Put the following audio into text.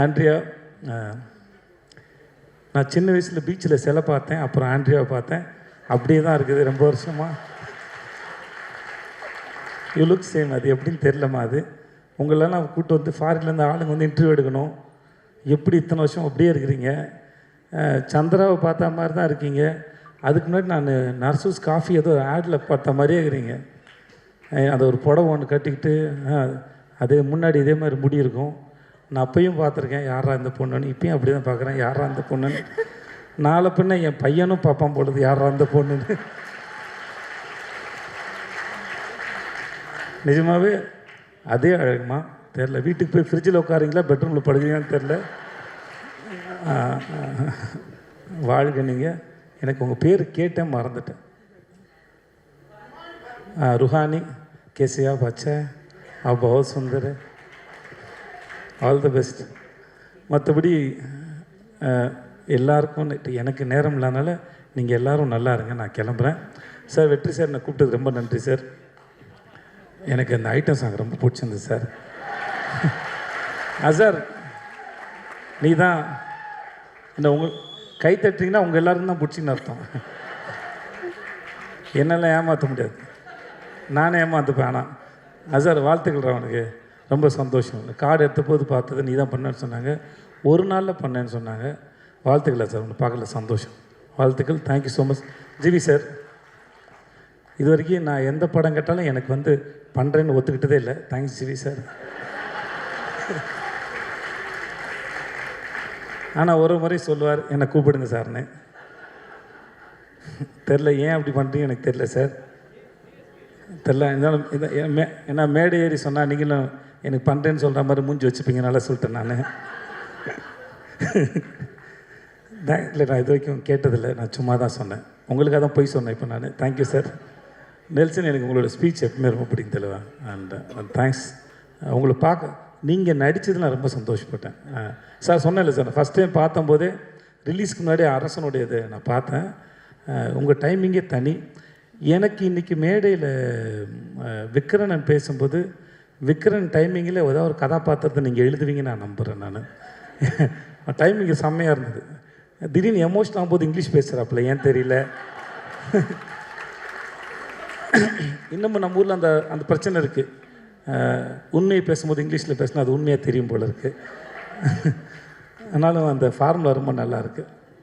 Andrea, நான் சின்ன வயசில் பீச்சில் சிலை பார்த்தேன், அப்புறம் ஆண்ட்ரியாவை பார்த்தேன். அப்படியே தான் இருக்குது ரொம்ப வருஷமாக. You look same. அது எப்படின்னு தெரிலம்மா. அது உங்களெல்லாம் கூப்பிட்டு வந்து ஃபாரின்லேருந்து ஆளுங்க வந்து இன்டர்வியூ எடுக்கணும். எப்படி இத்தனை வருஷம் அப்படியே இருக்கிறீங்க? சந்திராவை பார்த்த மாதிரி தான் இருக்கீங்க. அதுக்கு முன்னாடி நான் நர்சூஸ் காஃபி ஏதோ ஆடில் பார்த்த மாதிரியே இருக்கிறீங்க. அதை ஒரு புடவை ஒன்று கட்டிக்கிட்டு அது முன்னாடி இதே மாதிரி முடி இருக்கும். நான் அப்பையும் பார்த்துருக்கேன் யாரா இந்த பொண்ணுன்னு. இப்பயும் அப்படி தான் பார்க்குறேன் யாரா இந்த பொண்ணுன்னு. நாளை பின்ன என் பையனும் பார்ப்பான் போடுது யாரா இந்த பொண்ணுன்னு. நிஜமாகவே அதே அழகுமா தெரில. வீட்டுக்கு போய் ஃப்ரிட்ஜில் உட்காரிங்களா பெட்ரூமில் படுக்கிறீங்கன்னு தெரில. வாழ்க நீங்கள். எனக்கு உங்கள் பேர் கேட்டேன் மறந்துட்டேன். रूहानी कैसे आप? अच्छा है, आप बहुत सुंदर है, ஆல் த பெஸ்ட். மற்றபடி எல்லாருக்கும் எனக்கு நேரம் இல்லாதனால நீங்கள் எல்லோரும் நல்லா இருங்க. நான் கிளம்புறேன் சார். வெற்றி சார், நான் கூப்பிட்டது ரொம்ப நன்றி சார். எனக்கு அந்த ஐட்டம் சாங் ரொம்ப பிடிச்சிருந்தது சார். சார் நீ தான் இந்த உங்கள் கை தட்டிங்கன்னா உங்கள் எல்லோரும் தான் பிடிச்சின்னு அர்த்தம். என்னெல்லாம் ஏமாற்ற முடியாது, நானே ஏமாற்றுப்பேன். ஆனால் சார் வாழ்த்துக்கள் அவனுக்கு. ரொம்ப சந்தோஷம். கார்டு எடுத்த போது பார்த்தது நீ தான் பண்ணேன்னு சொன்னாங்க. ஒரு நாளில் பண்ணேன்னு சொன்னாங்க. வாழ்த்துக்கள் சார். உங்களை பார்க்கல சந்தோஷம். வாழ்த்துக்கள். Thank you so much. GV sir, இது வரைக்கும் நான் எந்த படம் கேட்டாலும் எனக்கு வந்து பண்ணுறேன்னு ஒத்துக்கிட்டதே இல்லை. Thanks GV sir. ஆனால் ஒரு முறை சொல்லுவார் என்னை கூப்பிடுங்க சார்னு. தெரில ஏன் அப்படி பண்ணுறீங்க எனக்கு தெரில சார். தெரில. இருந்தாலும் ஏன்னா மேடை ஏறி சொன்னால் நீங்களும் எனக்கு பண்ணுறேன்னு சொல்கிற மாதிரி மூஞ்சி வச்சுப்பீங்க. நல்லா சொல்லிட்டேன் நான். இல்லை, நான் இது வரைக்கும் கேட்டதில்லை. நான் சும்மா தான் சொன்னேன். உங்களுக்காக தான் போய் சொன்னேன் இப்போ நான். Thank you sir. நெல்சன், எனக்கு உங்களோட ஸ்பீச் எப்பவுமே ரொம்ப பிடிக்கும் தெளிவா. And thanks. உங்களை பார்க்க நீங்கள் நடித்தது நான் ரொம்ப சந்தோஷப்பட்டேன் சார். சொன்னேன்ல சார், நான் ஃபஸ்ட் டைம் பார்த்தம்போதே ரிலீஸ்க்கு முன்னாடி அரசனுடைய இது நான் பார்த்தேன். உங்கள் டைமிங்கே தனி. எனக்கு இன்றைக்கி மேடையில் விக்ரன் பேசும்போது விக்ரன் டைமிங்கில் ஏதாவது ஒரு கதாபாத்திரத்தை நீங்கள் எழுதுவீங்கன்னு நான் நம்புகிறேன். நான் டைமிங்கு செம்மையாக இருந்தது. திடீர்னு எமோஷனல் ஆகும்போது இங்கிலீஷ் பேசுகிறாப்புல ஏன் தெரியல. இன்னமும் நம்ம ஊரில் அந்த அந்த பிரச்சனை இருக்குது. உண்மையை பேசும்போது இங்கிலீஷில் பேசினா அது உண்மையாக தெரியும் போல் இருக்குது. ஆனாலும் அந்த ஃபார்முலா ரொம்ப நல்லா இருக்குது.